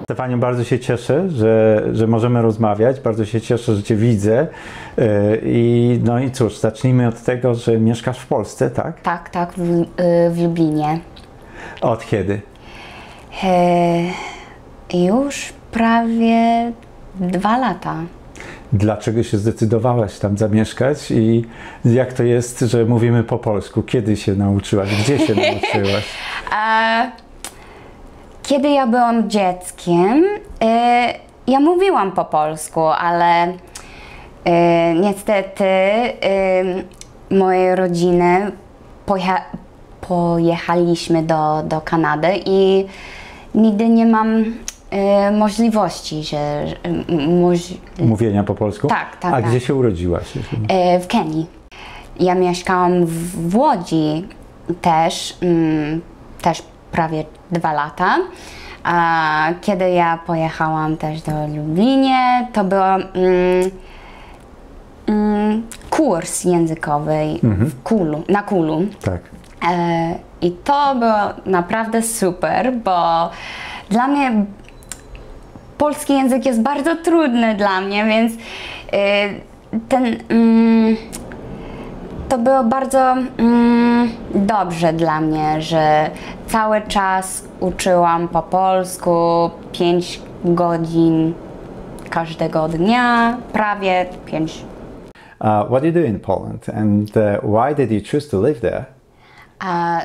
Stefaniu, bardzo się cieszę, że możemy rozmawiać. Bardzo się cieszę, że Cię widzę. No i cóż, zacznijmy od tego, że mieszkasz w Polsce, tak? Tak, w Lublinie. Od kiedy? Już prawie 2 lata. Dlaczego się zdecydowałaś tam zamieszkać i jak to jest, że mówimy po polsku? Kiedy się nauczyłaś? Gdzie się nauczyłaś? Kiedy ja byłam dzieckiem, ja mówiłam po polsku, ale niestety moje rodziny pojechaliśmy do Kanady i nigdy nie mam możliwości, Mówienia po polsku? Tak. A gdzie się urodziłaś? W Kenii. Ja mieszkałam w Łodzi też prawie 2 lata. A kiedy ja pojechałam też do Lublinie, to był kurs językowy na Kulu. Tak. I to było naprawdę super, bo dla mnie polski język jest bardzo trudny dla mnie, więc to było bardzo dobrze dla mnie, że cały czas uczyłam po polsku 5 godzin każdego dnia, prawie 5. What do you do in Poland and why did you choose to live there?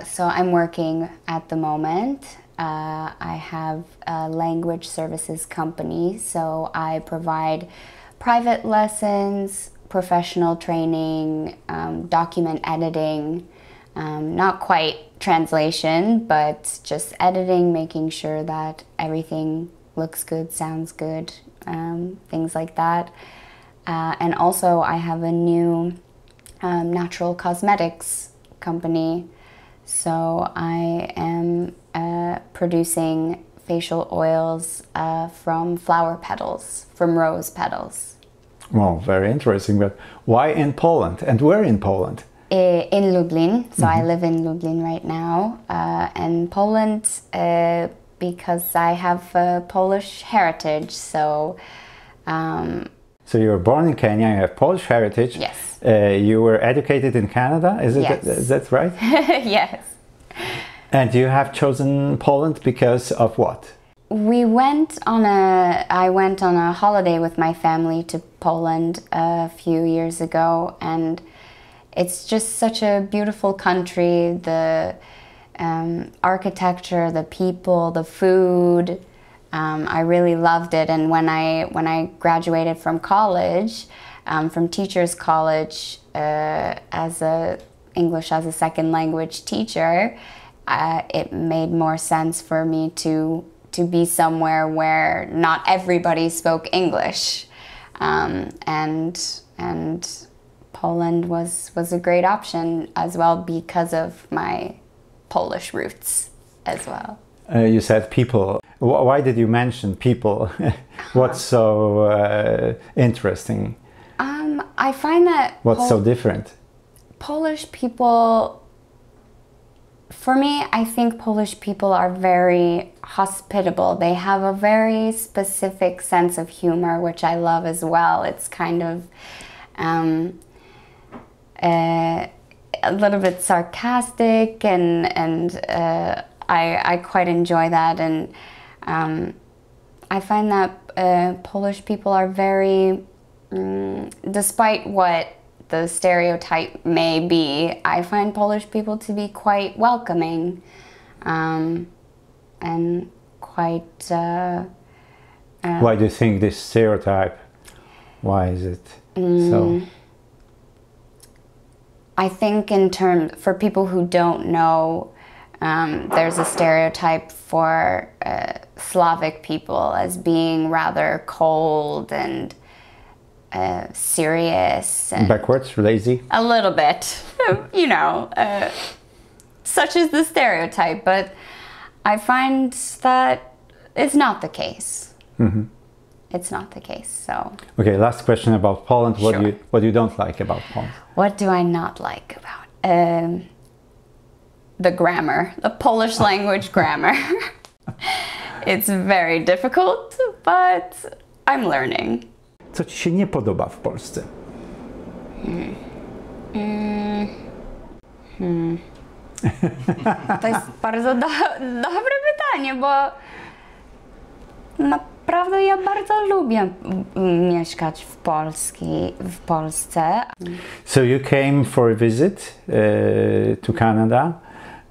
So I'm working at the moment. I have a language services company, so I provide private lessons, professional training, document editing, not quite translation, but just editing, making sure that everything looks good, sounds good, things like that. And also I have a new natural cosmetics company, so I am producing facial oils from flower petals, from rose petals. Well, very interesting, but why in Poland and where in Poland? In Lublin, so I live in Lublin right now, and Poland because I have a Polish heritage, so So you were born in Kenya, you have Polish heritage. Yes. You were educated in Canada, Yes. Is that right? Yes. And you have chosen Poland because of what? I went on a holiday with my family to Poland a few years ago, and it's just such a beautiful country. The architecture, the people, the food. I really loved it, and when I graduated from college, from Teachers College, as a English as a second language teacher, it made more sense for me to be somewhere where not everybody spoke English, and Poland was a great option as well because of my Polish roots as well. You said people. Why did you mention people? What's so interesting? I find that What's so different? Polish people, for me, I think Polish people are very hospitable. They have a very specific sense of humor, which I love as well. It's kind of a little bit sarcastic, and I quite enjoy that. And I find that Polish people are very, despite what the stereotype may be, I find Polish people to be quite welcoming, and quite... Why do you think this stereotype? Why is it so? I think for people who don't know, there's a stereotype for Slavic people as being rather cold and serious. And backwards, lazy? A little bit, you know, such is the stereotype, but I find that it's not the case. It's not the case, so. Okay, last question about Poland. Sure. What you don't like about Poland? What do I not like about the grammar, the Polish language grammar? It's very difficult, but I'm learning. Co ci się nie podoba w Polsce? To jest bardzo dobre pytanie, bo naprawdę ja bardzo lubię mieszkać w Polsce. So you came for a visit to Canada,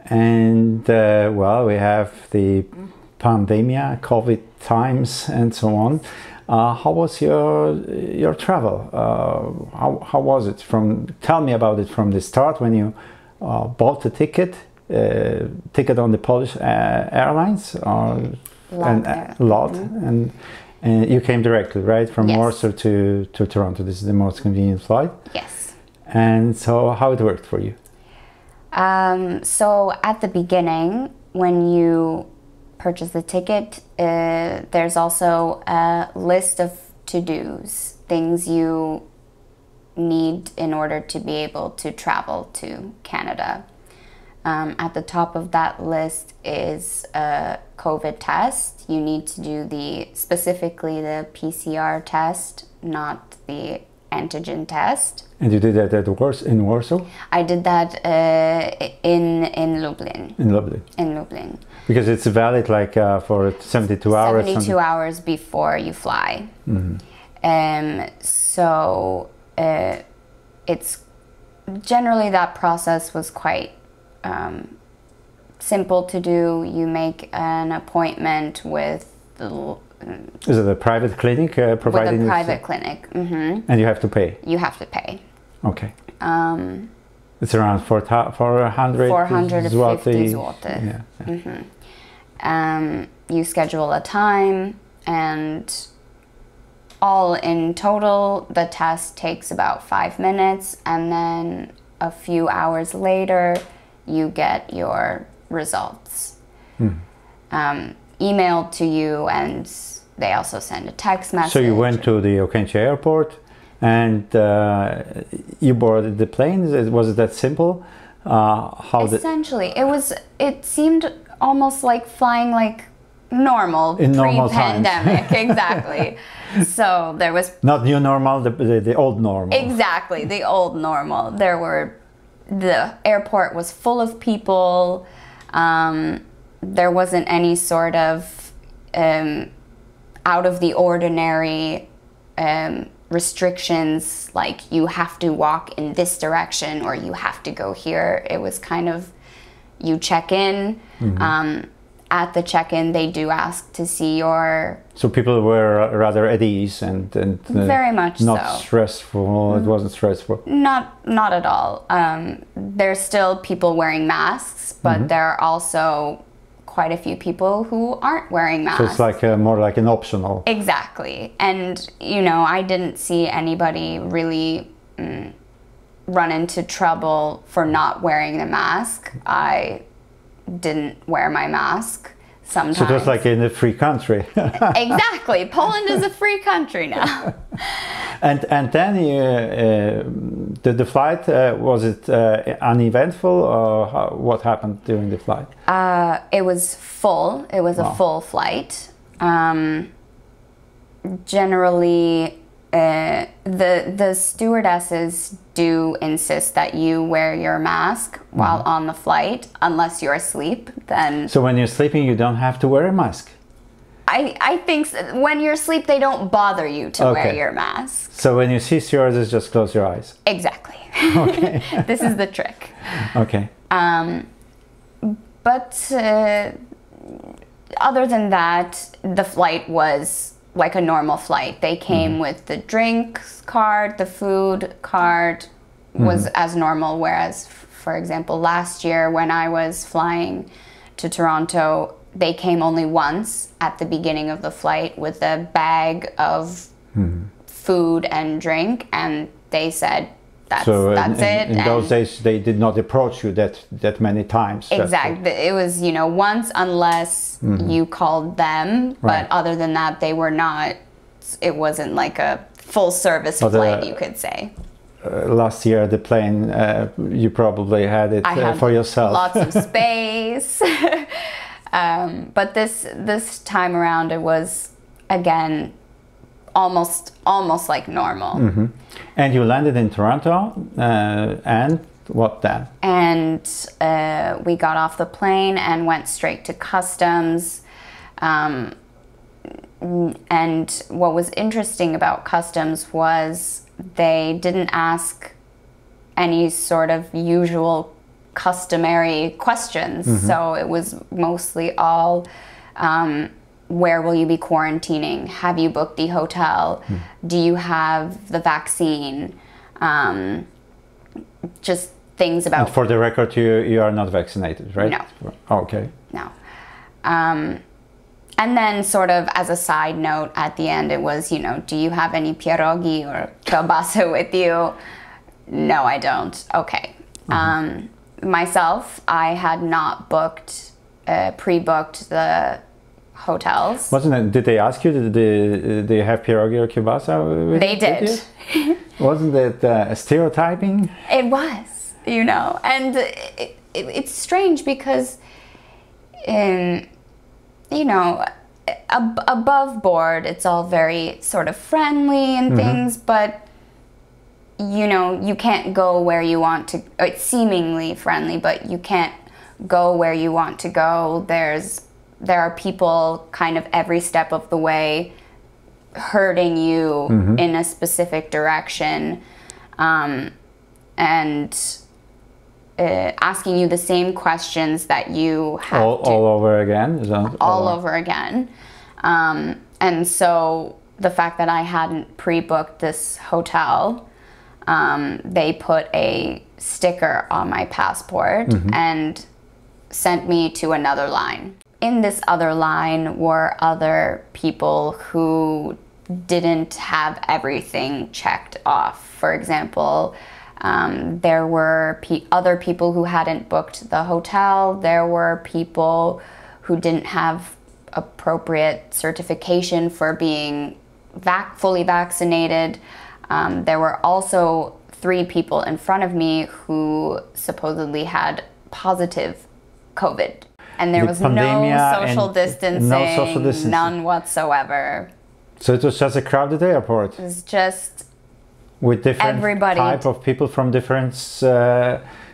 and well, we have the pandemic, COVID times, and so on. How was your travel? How was it? Tell me about it from the start when you bought the ticket on the Polish Airlines or LOT, and you came directly, right, from Yes. Warsaw to Toronto. This is the most convenient flight. Yes. And so, how it worked for you? So at the beginning, when you purchase the ticket, there's also a list of to-dos, things you need in order to be able to travel to Canada. At the top of that list is a COVID test. You need to do specifically the PCR test, not the antigen test. And you did that in Warsaw? I did that in Lublin. In Lublin. In Lublin. Because it's valid like for 72 hours. 72 hours before you fly. So it's generally that process was quite simple to do. You make an appointment with Is it a private clinic providing with a private clinic? And you have to pay? You have to pay. Okay. It's around 450 zloty. Yeah. You schedule a time, and all in total, the test takes about 5 minutes, and then a few hours later, you get your results emailed to you, and they also send a text message. So you went to the Okęcie airport, and you boarded the plane. Was it that simple? Essentially, it seemed almost like flying like normal in normal pre-pandemic. times. Exactly. So there was not new normal, the old normal. Exactly, the old normal. The airport was full of people. There wasn't any sort of out of the ordinary restrictions, like you have to walk in this direction or you have to go here. It was kind of, you check in. At the check-in, they do ask to see your... So people were rather at ease and very much not stressful. It wasn't stressful. Not at all. There's still people wearing masks, but there are also quite a few people who aren't wearing masks. So it's like more like an optional. Exactly. And, you know, I didn't see anybody really run into trouble for not wearing the mask. I didn't wear my mask sometimes. So just like in a free country. Exactly. Poland is a free country now. And then the flight, was it uneventful, or what happened during the flight? It was full. It was a full flight. Generally, the stewardesses do insist that you wear your mask while on the flight, unless you're asleep. Then. So when you're sleeping, you don't have to wear a mask. I think when you're asleep, they don't bother you to wear your mask. So when you see stewardesses, just close your eyes. Exactly. Okay. This is the trick. Okay. But other than that, the flight was like a normal flight. They came with the drinks card, the food card was as normal, whereas, for example, last year when I was flying to Toronto, they came only once at the beginning of the flight with a bag of food and drink, and they said that's it. In those days, they did not approach you that many times. Exactly. It was, you know, once, unless you called them, but other than that, they were not. It wasn't like a full service flight, you could say. Last year, the plane, you probably had it for yourself. Lots of space. But this time around, it was again almost like normal. And you landed in Toronto, and what then? And we got off the plane and went straight to customs. And what was interesting about customs was they didn't ask any sort of usual customary questions. So it was mostly all, where will you be quarantining? Have you booked the hotel? Do you have the vaccine? Just things about... And for the record, you are not vaccinated, right? No. Okay. No. And then sort of as a side note at the end, it was, you know, do you have any pierogi or kielbasa with you? No, I don't. Okay. Myself, I had not pre-booked the hotels. Wasn't it? Did they ask you? Did they have pierogi or kielbasa? They did. Wasn't it stereotyping? It was, you know, and it's strange because, you know, above board, it's all very sort of friendly and things, but you know, you can't go where you want to. It's seemingly friendly, but you can't go where you want to go. There are people kind of every step of the way herding you in a specific direction, and asking you the same questions that you have all over again. Is that all over again. And so the fact that I hadn't pre-booked this hotel, they put a sticker on my passport and sent me to another line. In this other line were other people who didn't have everything checked off. For example, there were other people who hadn't booked the hotel. There were people who didn't have appropriate certification for being fully vaccinated. There were also 3 people in front of me who supposedly had positive COVID. And there was no social distancing, none whatsoever. So it was just a crowded airport? It was just with different type of people from different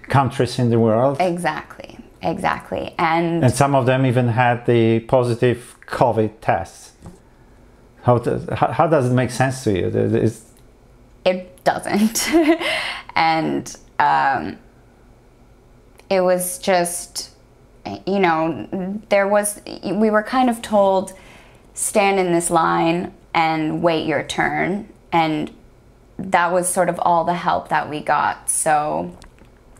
countries in the world? Exactly, exactly. And some of them even had the positive COVID tests. How does it make sense to you? It doesn't. And it was just, you know, we were kind of told, stand in this line and wait your turn. And that was sort of all the help that we got. So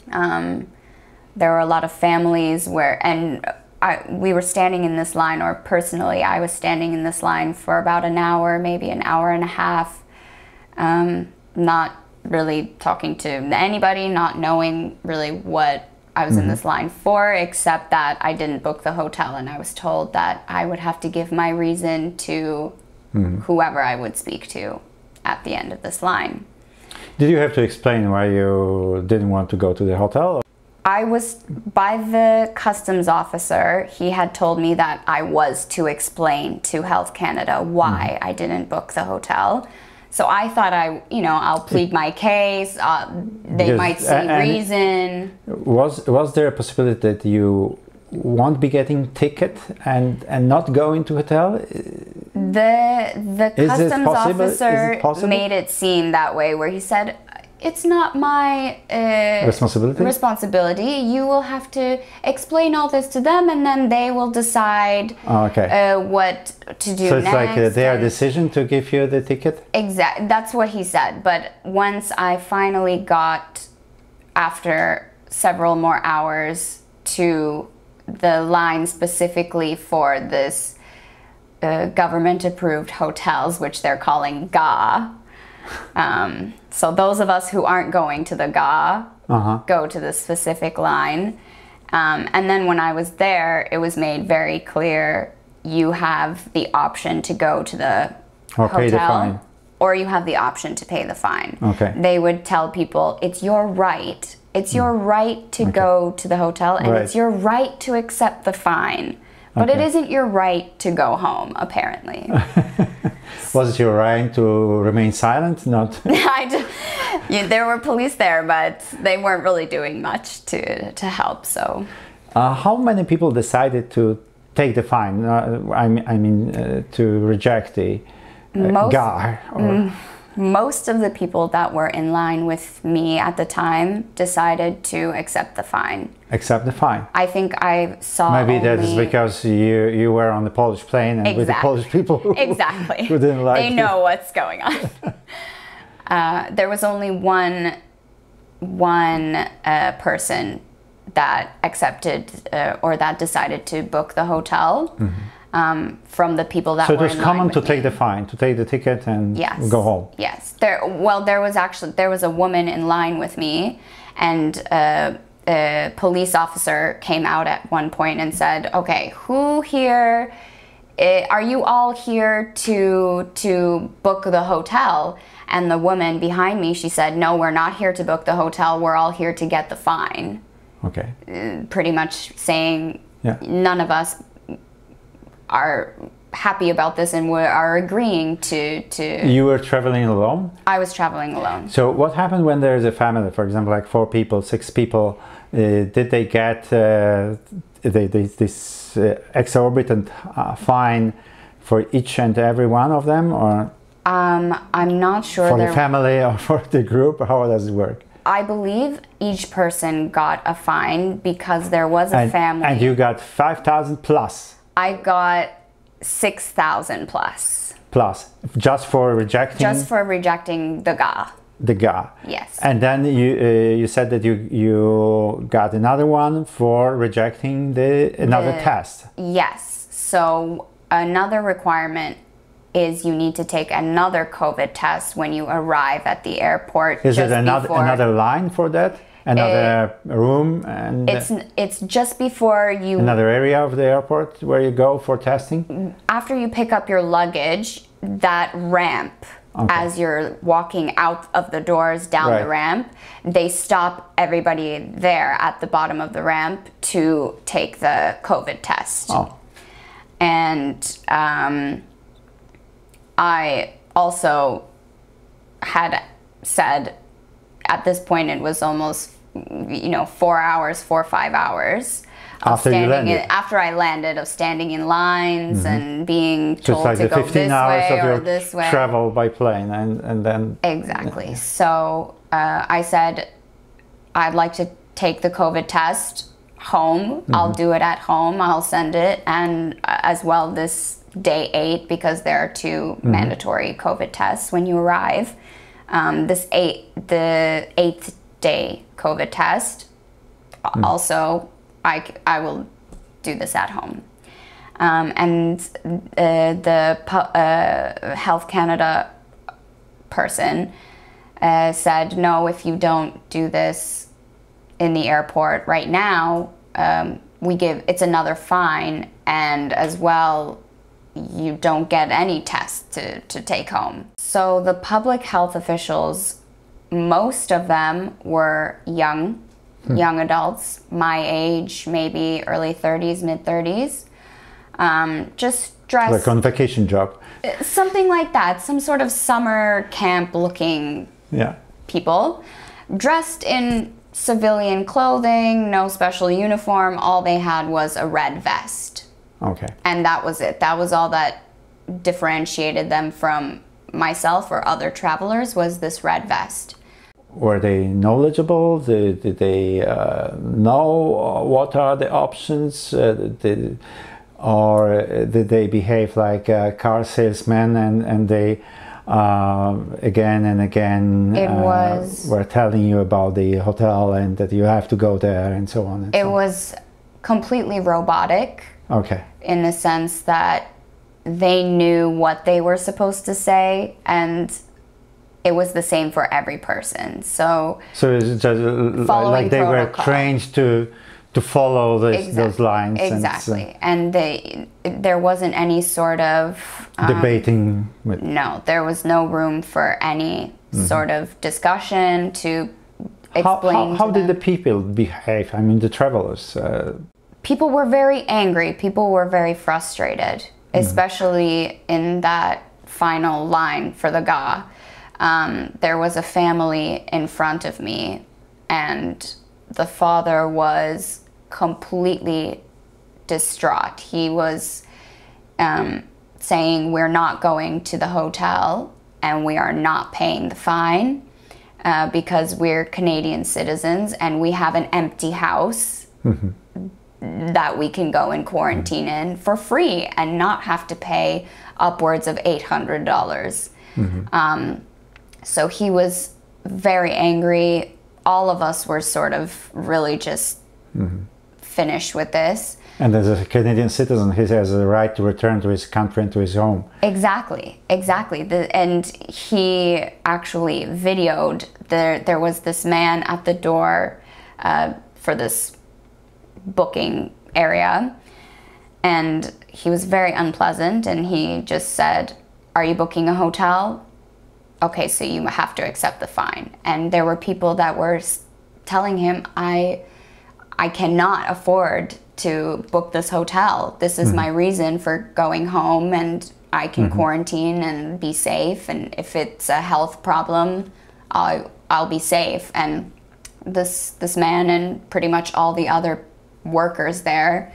there were a lot of families we were standing in this line, or personally, I was standing in this line for about an hour, maybe an hour and a half, not really talking to anybody, not knowing really what I was in this line for, except that I didn't book the hotel, and I was told that I would have to give my reason to whoever I would speak to at the end of this line. Did you have to explain why you didn't want to go to the hotel? I was, by the customs officer, he had told me that I was to explain to Health Canada why I didn't book the hotel. So I thought I'll plead my case, they might see reason. Was there a possibility that you won't be getting ticket and not go into hotel? The customs officer made it seem that way, where he said, it's not my responsibility. You will have to explain all this to them, and then they will decide what to do next. So it's like their decision to give you the ticket? Exactly. That's what he said. But once I finally got, after several more hours, to the line specifically for this government-approved hotels, which they're calling GA. So those of us who aren't going to the GA go to the specific line. And then when I was there, it was made very clear you have the option to go to the hotel, or you have the option to pay the fine. They would tell people, it's your right. It's your right to go to the hotel, and it's your right to accept the fine. But it isn't your right to go home, apparently. Was it your right to remain silent? Not. There were police there, but they weren't really doing much to help. So, how many people decided to take the fine? To reject the guy? Most of the people that were in line with me at the time decided to accept the fine. Accept the fine. I think I saw. Maybe that is because you were on the Polish plane and with the Polish people who didn't like They know what's going on. There was only one person that accepted or that decided to book the hotel. From the people that were in line. So it was common to take the fine, to take the ticket and go home. Yes. There was a woman in line with me, and a police officer came out at one point and said, "Okay, who here? Are you all here to book the hotel?" And the woman behind me, she said, "No, we're not here to book the hotel. We're all here to get the fine." Okay. Pretty much saying, none of us are happy about this and we are agreeing to... You were traveling alone? I was traveling alone. So what happened when there's a family, for example, like 4 people, 6 people, did they get this exorbitant fine for each and every one of them, or? I'm not sure. For the family or for the group, how does it work? I believe each person got a fine because there was a family. And you got 5,000 plus? I got 6,000 plus. Plus, just for rejecting? Just for rejecting the ga. The ga. Yes. And then you said that you got another one for rejecting another test. Yes. So another requirement is you need to take another COVID test when you arrive at the airport. Is it another line for that? Another room? And it's just before you... Another area of the airport where you go for testing? After you pick up your luggage, that ramp, as you're walking out of the doors down the ramp, they stop everybody there at the bottom of the ramp to take the COVID test. Oh. And I also had said, at this point it was almost 4 hours, 4 or 5 hours after I landed, of standing in lines and being told like to go this way or this way. Travel by plane and then exactly. So I said I'd like to take the COVID test home. I'll do it at home. I'll send it, and as well this day 8, because there are 2 mandatory COVID tests when you arrive. The 8th day COVID test, also I will do this at home. And the Health Canada person said, no, if you don't do this in the airport right now, it's another fine, and as well you don't get any tests to take home. So the public health officials, most of them were young adults, my age, maybe early 30s, mid 30s, just dressed... Like on vacation job. Something like that, some sort of summer camp looking people, dressed in civilian clothing, no special uniform. All they had was a red vest. Okay. And that was it. That was all that differentiated them from myself or other travelers, was this red vest. Were they knowledgeable? Did they know what are the options? Or did they behave like car salesmen and they again and again were telling you about the hotel and that you have to go there and so on? It was completely robotic. Okay. In the sense that they knew what they were supposed to say, and it was the same for every person. So it's just like they were trained to follow those lines. Exactly. And there wasn't any sort of debating. No, there was no room for any sort of discussion to explain. How did the people behave? I mean, the travelers. people were very angry. People were very frustrated, especially in that final line for the ga. There was a family in front of me, and the father was completely distraught. He was saying, we're not going to the hotel and we are not paying the fine because we're Canadian citizens and we have an empty house that we can go and quarantine in for free and not have to pay upwards of $800. So he was very angry. All of us were sort of really just finished with this. And as a Canadian citizen, he has the right to return to his country and to his home. Exactly, exactly. And he actually videoed, there was this man at the door for this booking area, and he was very unpleasant, and he just said, are you booking a hotel? Okay, so you have to accept the fine. And there were people that were telling him, I cannot afford to book this hotel. This is my reason for going home, and I can quarantine and be safe, and if it's a health problem, I'll be safe. And this man and pretty much all the other workers there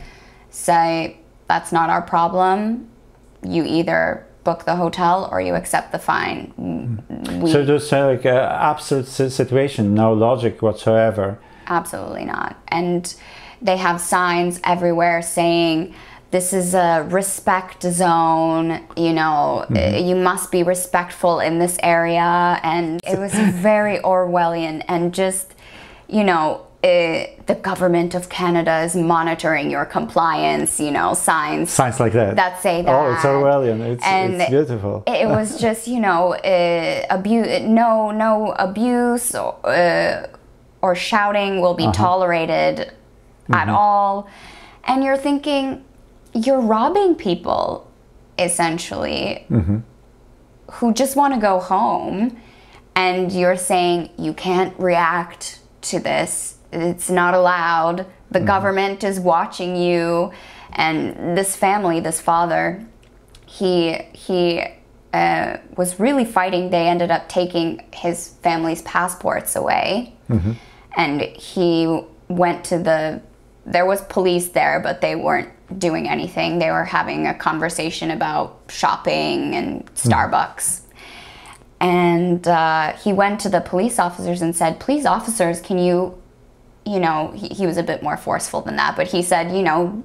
say, that's not our problem. You either book the hotel or you accept the fine. So it was like an absolute situation, no logic whatsoever. Absolutely not. And they have signs everywhere saying, this is a respect zone, you know, you must be respectful in this area. And it was very Orwellian, and just, you know, the government of Canada is monitoring your compliance, you know, signs like that. That say that. Oh, it's Orwellian. It's beautiful. It was just, you know, no abuse or shouting will be tolerated at all. And you're thinking, you're robbing people, essentially, who just want to go home, and you're saying you can't react to this. It's not allowed. The government is watching you. And this family, this father, he was really fighting. They ended up taking his family's passports away. And he went to there was police there, but they weren't doing anything. They were having a conversation about shopping and Starbucks. And he went to the police officers and said, please, officers, can you know, he was a bit more forceful than that, but he said, you know,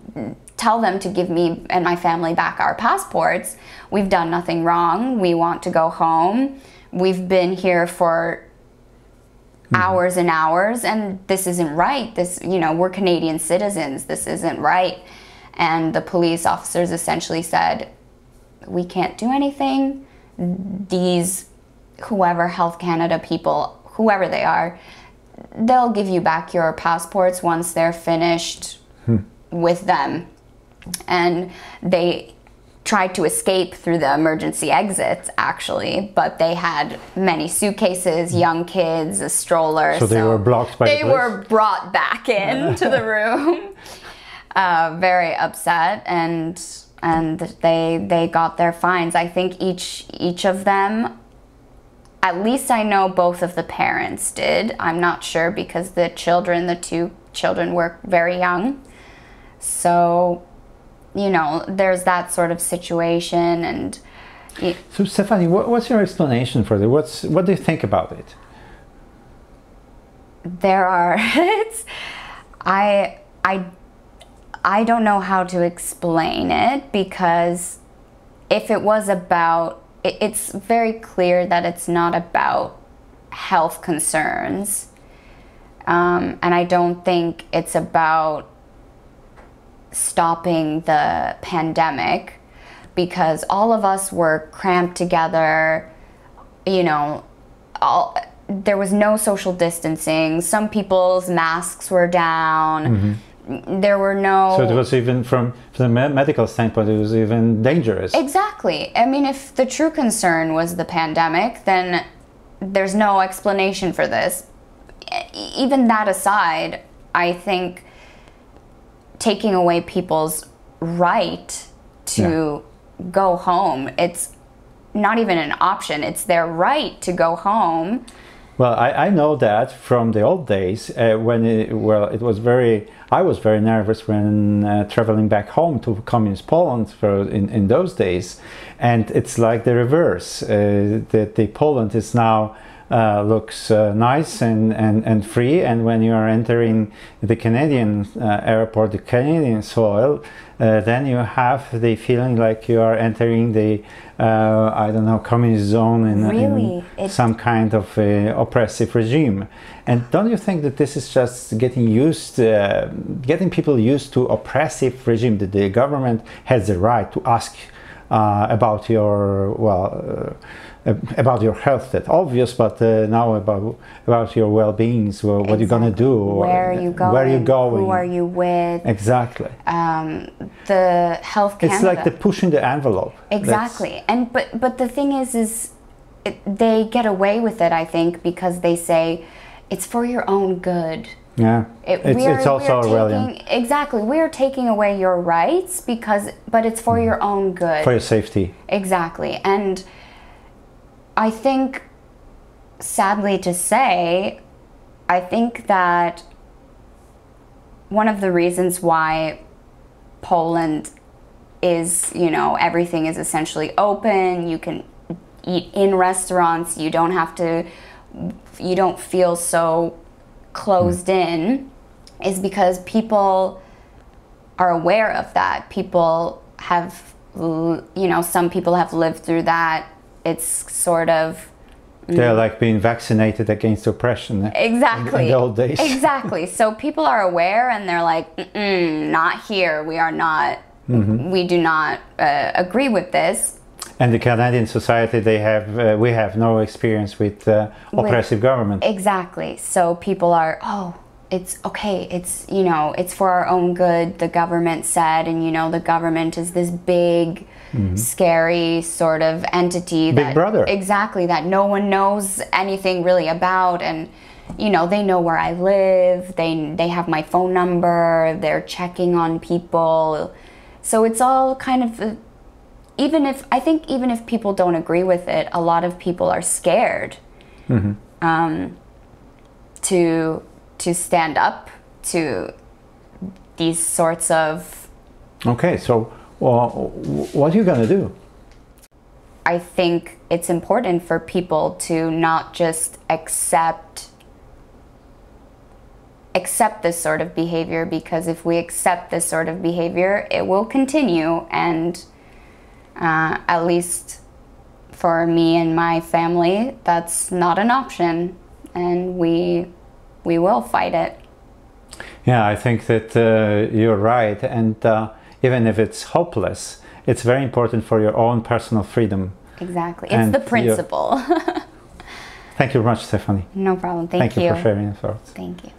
tell them to give me and my family back our passports. We've done nothing wrong. We want to go home. We've been here for hours and hours, and this isn't right. This, you know, we're Canadian citizens. This isn't right. And the police officers essentially said, we can't do anything. These, whoever Health Canada people, whoever they are, they'll give you back your passports once they're finished with them. And they tried to escape through the emergency exits, actually, but they had many suitcases, young kids, a stroller. So they were blocked by the police? They were brought back into the room, very upset, and they got their fines. I think each of them, at least I know both of the parents did. I'm not sure because the two children were very young. So, you know, there's that sort of situation. And so, Stefani, what's your explanation for this? What do you think about it? There are, I don't know how to explain it, because if it was about, it's very clear that it's not about health concerns. And I don't think it's about stopping the pandemic, because all of us were cramped together, you know, there was no social distancing. Some people's masks were down. There were no... So it was even from the medical standpoint, it was even dangerous. Exactly. I mean, if the true concern was the pandemic, then there's no explanation for this. Even that aside, I think taking away people's right to go home. It's not even an option. It's their right to go home. Well, I know that from the old days when it was I was very nervous when traveling back home to communist Poland in those days, and it's like the reverse. That the Poland is now looks nice and free, and when you are entering the Canadian airport, the Canadian soil, then you have the feeling like you are entering the I don't know, communist zone in some kind of oppressive regime. And don't you think that this is just getting people used to oppressive regime, that the government has the right to ask about your about your health? That's obvious, but now about your well-beings, what you're gonna do, where are you going, who are you with, exactly. The Health Canada, it's like the pushing the envelope. Exactly. And but the thing is they get away with it, I think, because they say it's for your own good. Yeah, it's also Orwellian. Exactly, we are taking away your rights but it's for your own good, for your safety. Exactly. And I think, sadly to say, I think that one of the reasons why Poland is, everything is essentially open, you can eat in restaurants, you don't feel so closed in, is because people are aware of that. People have, some people have lived through that. It's sort of... They're like being vaccinated against oppression. Exactly. In the old days. Exactly. So people are aware and they're like, not here. We are not, we do not agree with this. And the Canadian society, we have no experience with oppressive government. Exactly. So people are, it's okay. It's, it's for our own good, the government said, and the government is this big, scary sort of entity. Big brother. Exactly, that no one knows anything really about, and they know where I live, they have my phone number, they're checking on people. So it's all kind of, even if people don't agree with it, a lot of people are scared to stand up to these sorts of... Okay, so what are you going to do? I think it's important for people to not just accept this sort of behavior, because if we accept this sort of behavior, it will continue, and at least for me and my family, that's not an option, and we will fight it. Yeah, I think that you're right, and even if it's hopeless, it's very important for your own personal freedom. Exactly, it's the principle. Thank you very much, Stephanie. No problem. Thank you. Thank you for sharing your thoughts. Thank you.